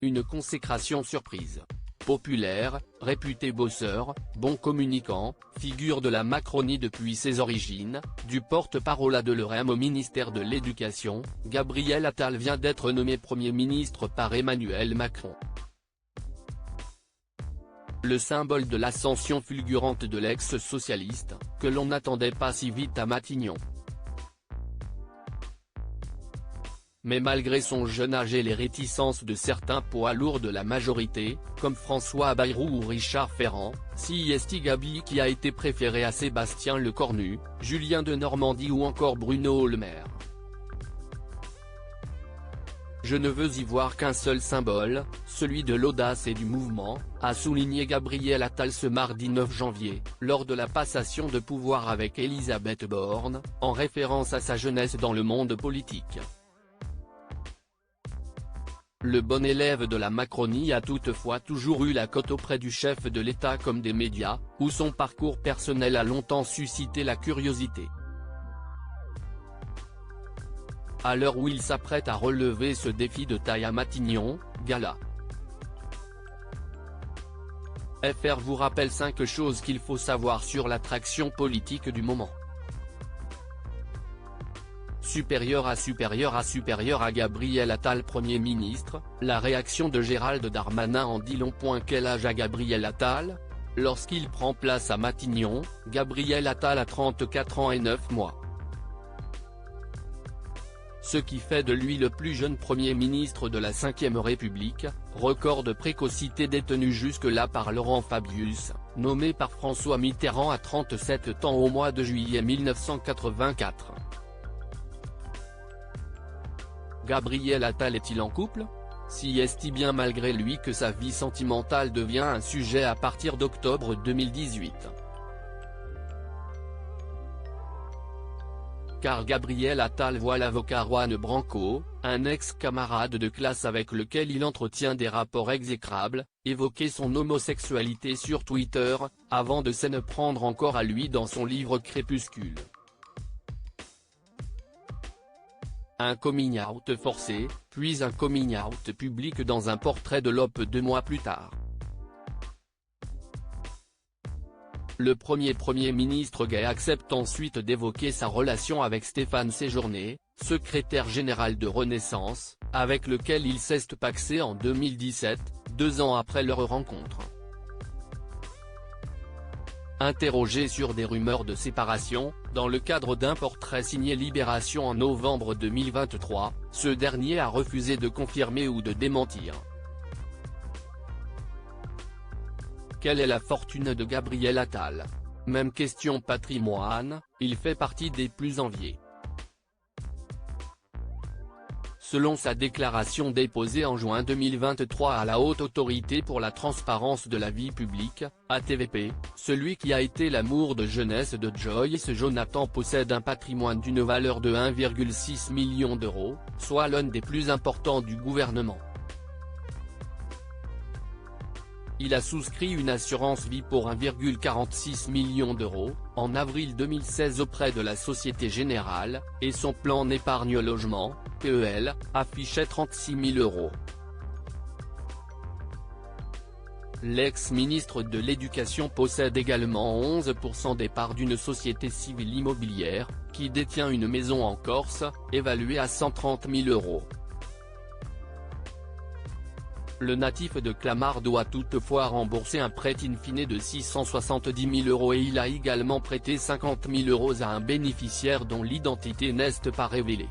une consécration surprise. Populaire, réputé bosseur, bon communicant, figure de la Macronie depuis ses origines, du porte-parole à Delorme au ministère de l'Éducation, Gabriel Attal vient d'être nommé Premier ministre par Emmanuel Macron. Le symbole de l'ascension fulgurante de l'ex-socialiste, que l'on n'attendait pas si vite à Matignon. Mais malgré son jeune âge et les réticences de certains poids lourds de la majorité, comme François Bayrou ou Richard Ferrand, c'est Gabi qui a été préféré à Sébastien Lecornu, Julien de Normandie ou encore Bruno Le Maire. Je ne veux y voir qu'un seul symbole, celui de l'audace et du mouvement, a souligné Gabriel Attal ce mardi 9 janvier, lors de la passation de pouvoir avec Elisabeth Borne, en référence à sa jeunesse dans le monde politique. Le bon élève de la Macronie a toutefois toujours eu la cote auprès du chef de l'État comme des médias, où son parcours personnel a longtemps suscité la curiosité. À l'heure où il s'apprête à relever ce défi de taille à Matignon, gala. FR vous rappelle 5 choses qu'il faut savoir sur l'attraction politique du moment. Supérieur à Gabriel Attal Premier ministre, la réaction de Gérald Darmanin en dit long. Quel âge a Gabriel Attal? Lorsqu'il prend place à Matignon, Gabriel Attal a 34 ans et 9 mois. Ce qui fait de lui le plus jeune Premier ministre de la Ve République, record de précocité détenu jusque-là par Laurent Fabius, nommé par François Mitterrand à 37 ans au mois de juillet 1984. Gabriel Attal est-il en couple? Si est-il bien malgré lui que sa vie sentimentale devient un sujet à partir d'octobre 2018. Car Gabriel Attal voit l'avocat Juan Branco, un ex-camarade de classe avec lequel il entretient des rapports exécrables, évoquer son homosexualité sur Twitter, avant de s'en prendre encore à lui dans son livre Crépuscule. Un coming out forcé, puis un coming out public dans un portrait de l'Op 2 mois plus tard. Le Premier ministre gay accepte ensuite d'évoquer sa relation avec Stéphane Séjourné, secrétaire général de Renaissance, avec lequel il s'est pacsé en 2017, 2 ans après leur rencontre. Interrogé sur des rumeurs de séparation, dans le cadre d'un portrait signé Libération en novembre 2023, ce dernier a refusé de confirmer ou de démentir. Quelle est la fortune de Gabriel Attal? Même question patrimoine, il fait partie des plus enviés. Selon sa déclaration déposée en juin 2023 à la Haute Autorité pour la Transparence de la Vie Publique, ATVP, celui qui a été l'amour de jeunesse de Joyce Jonathan possède un patrimoine d'une valeur de 1,6 million d'euros, soit l'un des plus importants du gouvernement. Il a souscrit une assurance vie pour 1,46 million d'euros, en avril 2016 auprès de la Société Générale, et son plan d'épargne logement, PEL, affichait 36 000 euros. L'ex-ministre de l'Éducation possède également 11% des parts d'une société civile immobilière, qui détient une maison en Corse, évaluée à 130 000 euros. Le natif de Clamart doit toutefois rembourser un prêt in fine de 670 000 euros et il a également prêté 50 000 euros à un bénéficiaire dont l'identité n'est pas révélée.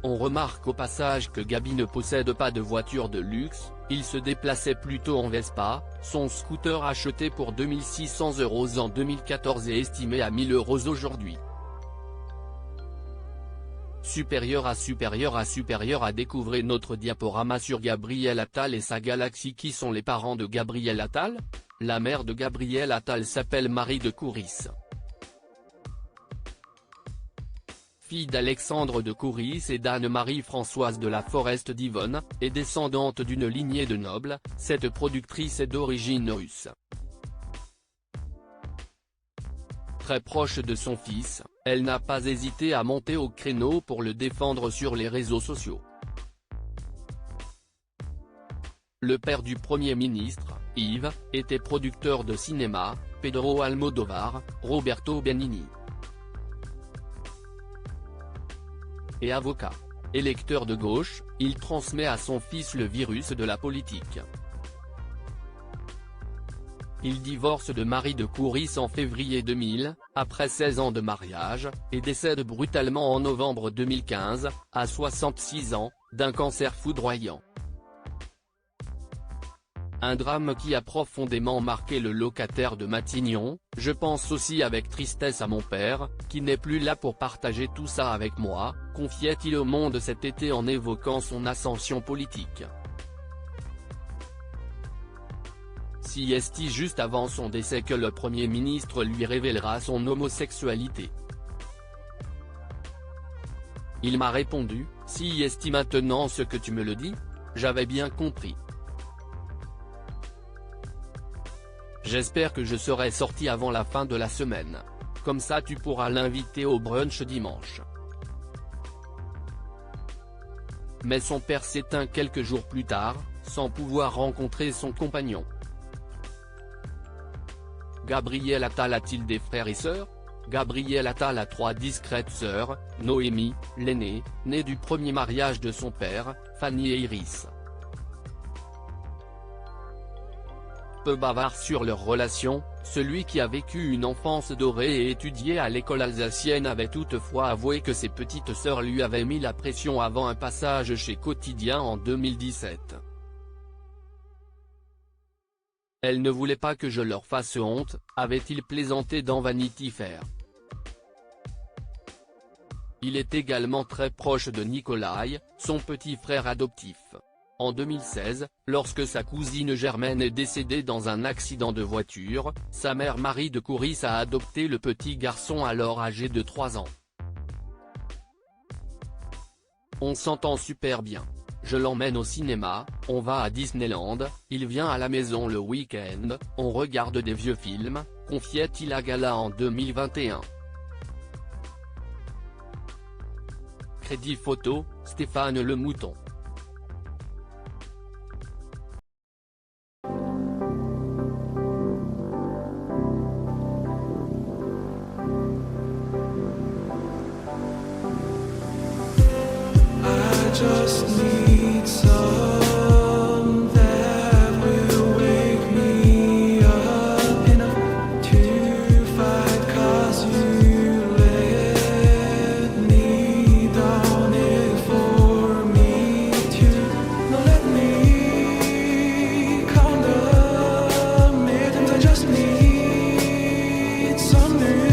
On remarque au passage que Gabi ne possède pas de voiture de luxe, il se déplaçait plutôt en Vespa, son scooter acheté pour 2 600 € en 2014 est estimé à 1 000 € aujourd'hui. Supérieur à découvrir notre diaporama sur Gabriel Attal et sa galaxie. Qui sont les parents de Gabriel Attal? La mère de Gabriel Attal s'appelle Marie de Couris. Fille d'Alexandre de Couris et d'Anne-Marie Françoise de la Forest d'Yvonne, et descendante d'une lignée de nobles, cette productrice est d'origine russe. Très proche de son fils, elle n'a pas hésité à monter au créneau pour le défendre sur les réseaux sociaux. Le père du Premier ministre, Yves, était producteur de cinéma, Pedro Almodóvar, Roberto Benigni. Et avocat. Électeur de gauche, il transmet à son fils le virus de la politique. Il divorce de Marie de Couris en février 2000, après 16 ans de mariage, et décède brutalement en novembre 2015, à 66 ans, d'un cancer foudroyant. Un drame qui a profondément marqué le locataire de Matignon. Je pense aussi avec tristesse à mon père, qui n'est plus là pour partager tout ça avec moi, confiait-il au Monde cet été en évoquant son ascension politique. Est-il juste avant son décès que le Premier ministre lui révélera son homosexualité. Il m'a répondu, si est-il maintenant ce que tu me le dis? J'avais bien compris. J'espère que je serai sorti avant la fin de la semaine. Comme ça tu pourras l'inviter au brunch dimanche. Mais son père s'éteint quelques jours plus tard, sans pouvoir rencontrer son compagnon. Gabriel Attal a-t-il des frères et sœurs? Gabriel Attal a 3 discrètes sœurs, Noémie, l'aînée, née du premier mariage de son père, Fanny et Iris. Peu bavard sur leur relation, celui qui a vécu une enfance dorée et étudié à l'école alsacienne avait toutefois avoué que ses petites sœurs lui avaient mis la pression avant un passage chez Quotidien en 2017. Elle ne voulait pas que je leur fasse honte, avait-il plaisanté dans Vanity Fair. Il est également très proche de Nikolai, son petit frère adoptif. En 2016, lorsque sa cousine Germaine est décédée dans un accident de voiture, sa mère Marie de Couris a adopté le petit garçon alors âgé de 3 ans. On s'entend super bien. Je l'emmène au cinéma, on va à Disneyland, il vient à la maison le week-end, on regarde des vieux films, confiait-il à Gala en 2021. Crédit photo, Stéphane Le Mouton. Just need some that will wake me up enough to fight, 'cause you let me down it for me to not let me count the minutes. I just need some new